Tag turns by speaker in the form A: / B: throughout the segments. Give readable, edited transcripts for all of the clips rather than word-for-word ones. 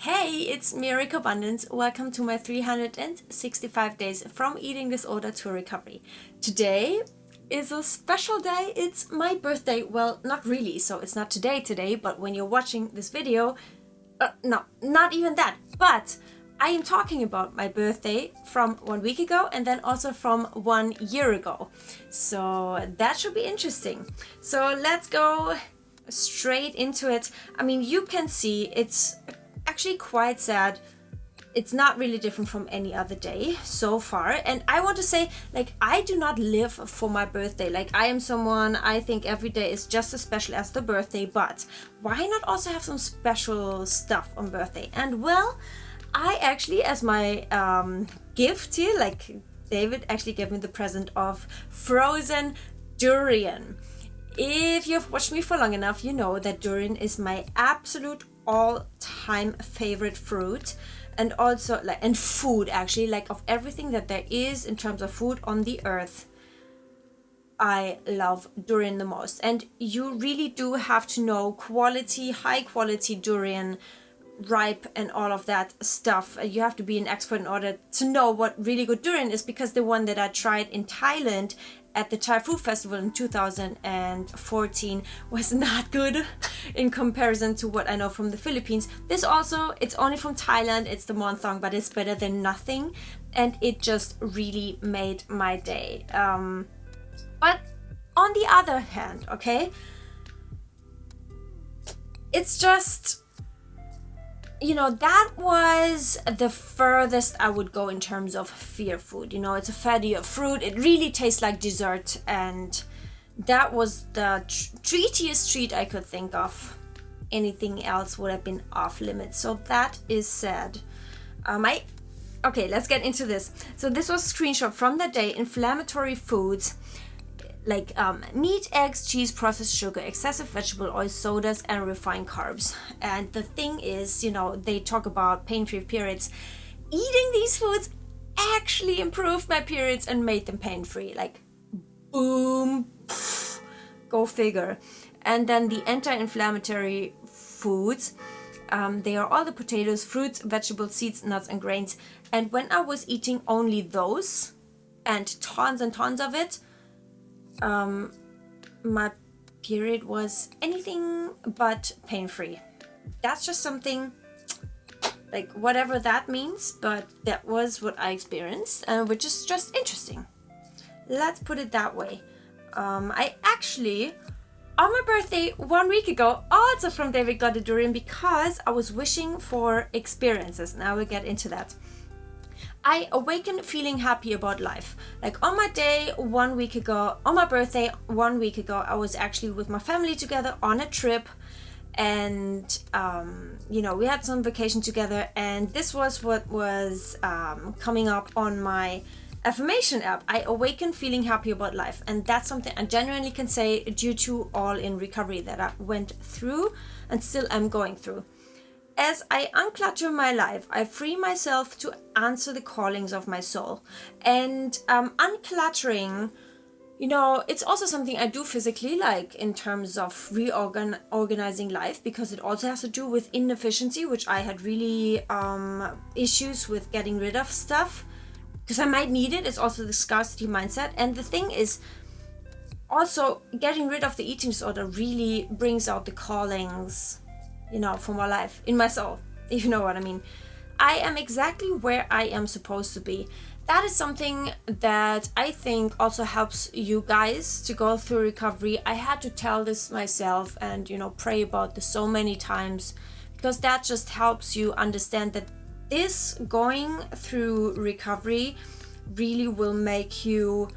A: Hey, it's me, Carbundance. Welcome to my 365 days from eating disorder to recovery. Today is a special day. It's my birthday. Well, not really, so it's not today, but when you're watching this video, no, not even that. But I am talking about my birthday from 1 week ago and then also from 1 year ago. So that should be interesting. So let's go straight into it. I mean, you can see it's actually quite sad. It's not really different from any other day so far. And I want to say, like, I do not live for my birthday. Like, I am someone, I think every day is just as special as the birthday, but why not also have some special stuff on birthday? And well, I actually, as my gift here, like, David actually gave me the present of frozen durian. If you've watched me for long enough, you know that durian is my absolute all-time favorite fruit, and also and food, actually, like, of everything that there is in terms of food on the earth. I love durian the most, and you really do have to know quality, high quality durian, ripe and all of that stuff. You have to be an expert in order to know what really good durian is, because the one that I tried in Thailand at the Thai Food Festival in 2014 was not good in comparison to what I know from the Philippines. This also, it's only from Thailand, it's the monthong, but it's better than nothing, and it just really made my day. But on the other hand, okay, it's just, you know, that was the furthest I would go in terms of fear food. You know, it's a fatty fruit. It really tastes like dessert, and that was the treatiest treat I could think of. Anything else would have been off limits. So that is sad. Okay, let's get into this. So this was a screenshot from that day. Inflammatory foods like meat, eggs, cheese, processed sugar, excessive vegetable oil, sodas, and refined carbs. And the thing is, you know, they talk about pain-free periods. Eating these foods actually improved my periods and made them pain-free. Like, boom, pff, go figure. And then the anti-inflammatory foods, they are all the potatoes, fruits, vegetables, seeds, nuts, and grains. And when I was eating only those, and tons of it, my period was anything but pain-free. That's just something, like, whatever that means, but that was what I experienced, which is just interesting. Let's put it that way. I actually, on my birthday 1 week ago, also from David got a durian because I was wishing for experiences, and I will get into that. I awakened feeling happy about life. Like, on my day 1 week ago, on my birthday 1 week ago, I was actually with my family together on a trip, and you know, we had some vacation together, and this was what was coming up on my affirmation app. I awakened feeling happy about life, and that's something I genuinely can say due to all in recovery that I went through and still am going through. As I unclutter my life, I free myself to answer the callings of my soul. And uncluttering, you know, it's also something I do physically, like in terms of reorganizing life, because it also has to do with inefficiency, which I had really issues with getting rid of stuff, because I might need it. It's also the scarcity mindset. And the thing is, also getting rid of the eating disorder really brings out the callings, you know, for my life, in my soul, if you know what I mean. I am exactly where I am supposed to be. That is something that I think also helps you guys to go through recovery. I had to tell this myself and, you know, pray about this so many times, because that just helps you understand that this going through recovery really will make you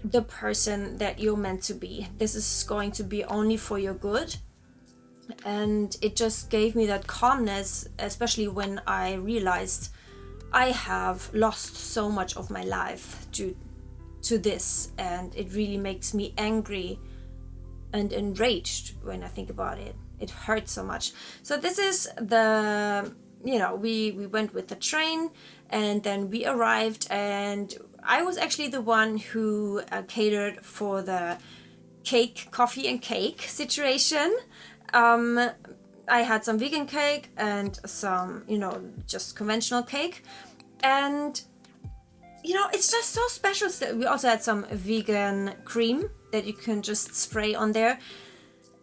A: the person that you're meant to be. This is going to be only for your good. And it just gave me that calmness, especially when I realized I have lost so much of my life due to this, and it really makes me angry and enraged when I think about it. It hurts so much. So this is the, you know, we went with the train, and then we arrived, and I was actually the one who catered for the coffee and cake situation. I had some vegan cake and some, just conventional cake. And, it's just so special. We also had some vegan cream that you can just spray on there.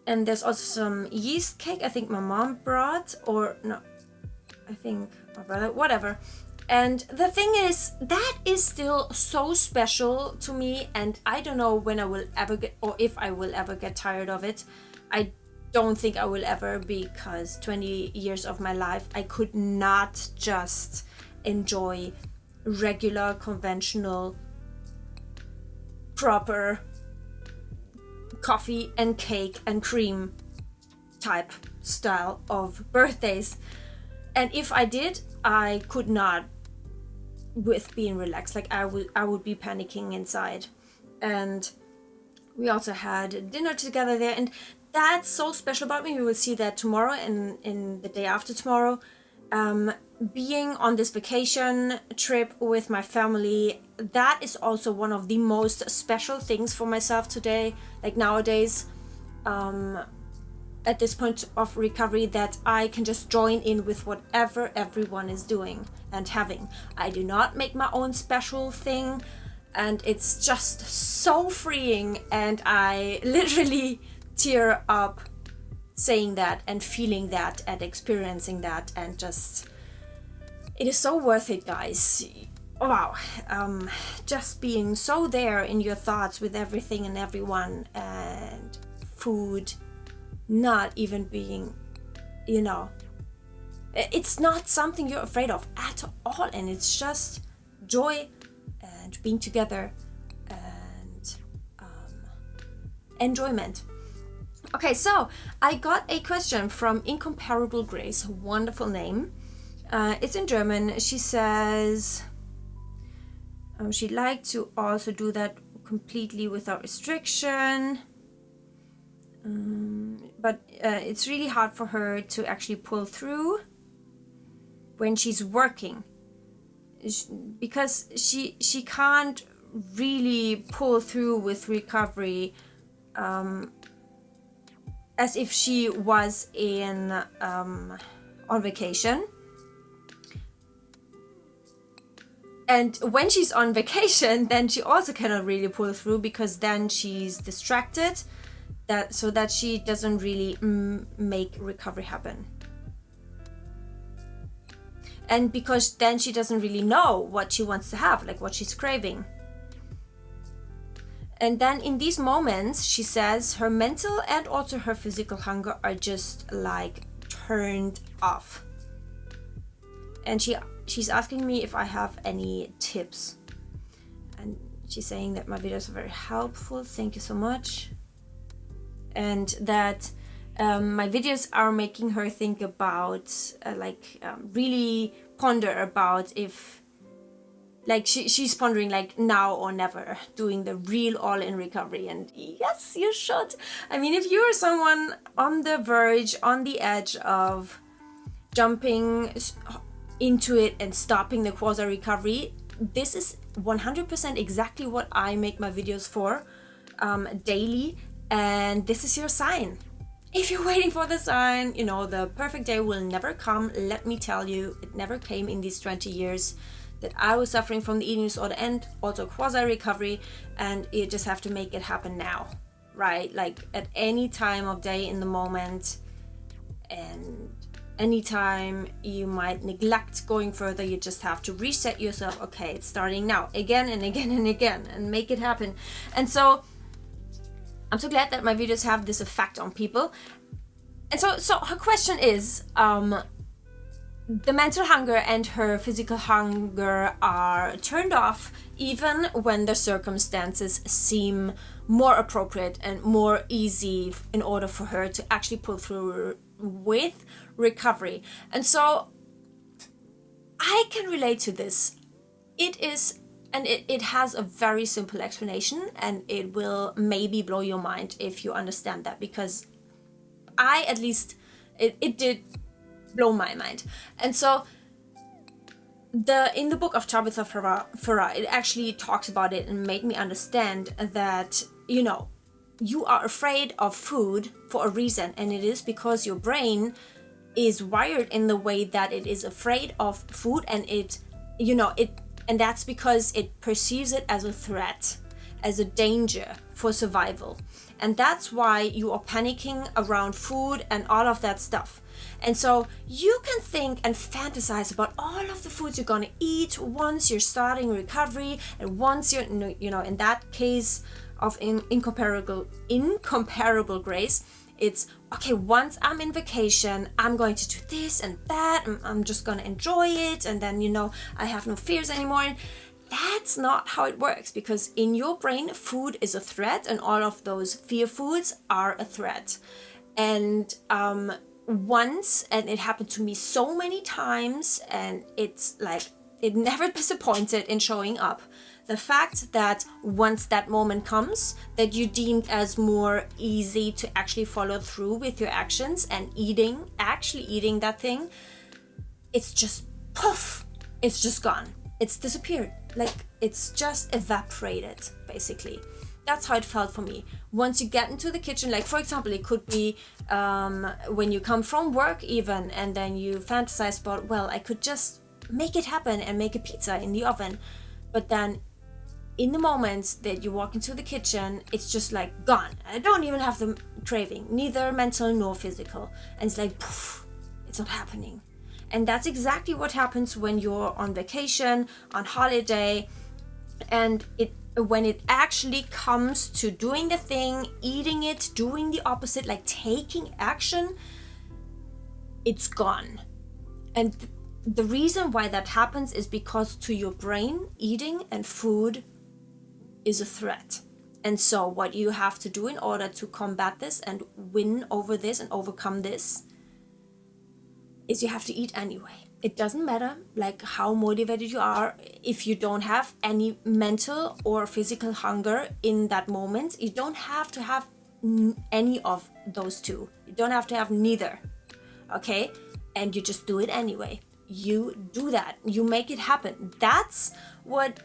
A: And there's also some yeast cake I think my mom brought, or no, I think my brother, whatever. And the thing is, that is still so special to me, and I don't know when I will ever get, or if I will ever get tired of it. I don't think I will ever, because 20 years of my life I could not just enjoy regular, conventional, proper coffee and cake and cream type style of birthdays. And if I did, I could not with being relaxed. Like I would be panicking inside. And we also had dinner together there, and that's so special about me. We will see that tomorrow and in the day after tomorrow. Being on this vacation trip with my family, that is also one of the most special things for myself today, like nowadays, at this point of recovery, that I can just join in with whatever everyone is doing and having. I do not make my own special thing, and it's just so freeing, and I literally tear up saying that and feeling that and experiencing that, and just, it is so worth it, guys. Wow. Just being so there in your thoughts with everything and everyone, and food not even being, it's not something you're afraid of at all, and it's just joy and being together and enjoyment. Okay, so I got a question from Incomparable Grace, wonderful name. It's in German. She says she'd like to also do that completely without restriction, but it's really hard for her to actually pull through when she's working, because she can't really pull through with recovery as if she was on vacation. And when she's on vacation, then she also cannot really pull through, because then she's distracted, so that she doesn't really make recovery happen. And because then she doesn't really know what she wants to have, like what she's craving. And then in these moments, she says her mental and also her physical hunger are just like turned off. And she's asking me if I have any tips. And she's saying that my videos are very helpful. Thank you so much. And that my videos are making her think about, really ponder about if, like she's pondering like now or never, doing the real all-in recovery. And yes, you should. I mean, if you're someone on the verge, on the edge of jumping into it and stopping the Quasi Recovery, this is 100% exactly what I make my videos for, daily. And this is your sign. If you're waiting for the sign, the perfect day will never come. Let me tell you, it never came in these 20 years that I was suffering from the eating disorder and also Quasi Recovery, and you just have to make it happen now, right? Like at any time of day in the moment, and anytime you might neglect going further, you just have to reset yourself. Okay, it's starting now, again and again and again, and make it happen. And so I'm so glad that my videos have this effect on people. And so her question is, the mental hunger and her physical hunger are turned off even when the circumstances seem more appropriate and more easy in order for her to actually pull through with recovery. And so I can relate to this. It has a very simple explanation, and it will maybe blow your mind if you understand that, because it did blow my mind. And so in the book of Tabitha Farah, it actually talks about it and made me understand that, you are afraid of food for a reason, and it is because your brain is wired in the way that it is afraid of food, and and that's because it perceives it as a threat, as a danger for survival. And that's why you are panicking around food and all of that stuff. And so you can think and fantasize about all of the foods you're gonna eat once you're starting recovery, and once you're, in that case of incomparable grace, it's okay, once I'm in vacation, I'm going to do this and that, and I'm just gonna enjoy it, and then I have no fears anymore. That's not how it works, because in your brain, food is a threat, and all of those fear foods are a threat. And once, and it happened to me so many times, and it's like it never disappointed in showing up. The fact that once that moment comes, that you deemed as more easy to actually follow through with your actions and actually eating that thing, it's just poof, it's just gone. It's disappeared. Like, it's just evaporated, basically. That's how it felt for me. Once you get into the kitchen, like for example, it could be when you come from work even, and then you fantasize about, well, I could just make it happen and make a pizza in the oven. But then in the moment that you walk into the kitchen, it's just like gone. I don't even have the craving, neither mental nor physical. And it's like, poof, it's not happening. And that's exactly what happens when you're on vacation, on holiday, and when it actually comes to doing the thing, eating it, doing the opposite, like taking action, it's gone. And the reason why that happens is because to your brain, eating and food is a threat. And so what you have to do in order to combat this and win over this and overcome this is you have to eat anyway. It doesn't matter like how motivated you are. If you don't have any mental or physical hunger in that moment, you don't have to have any of those two. You don't have to have neither. Okay? And you just do it anyway. You do that. You make it happen. That's what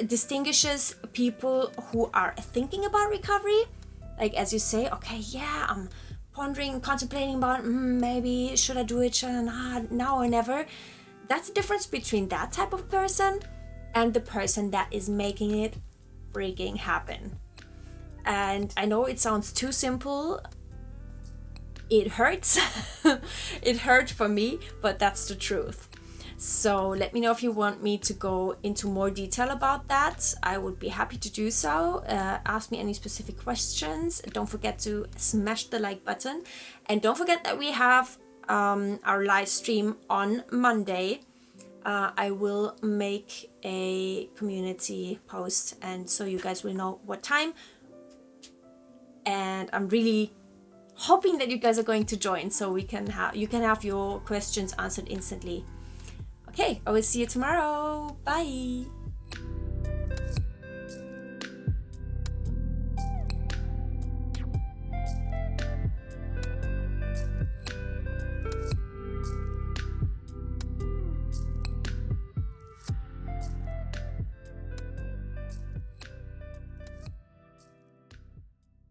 A: distinguishes people who are thinking about recovery. Like, as you say, okay, yeah, I'm pondering, contemplating about maybe should I do it, should I not, now or never. That's the difference between that type of person and the person that is making it freaking happen. And I know it sounds too simple. It hurts. It hurt for me, but that's the truth. So let me know if you want me to go into more detail about that. I would be happy to do so. Ask me any specific questions. Don't forget to smash the like button. And don't forget that we have our live stream on Monday. I will make a community post, and so you guys will know what time. And I'm really hoping that you guys are going to join, so you can have your questions answered instantly. Okay, I will see you tomorrow. Bye.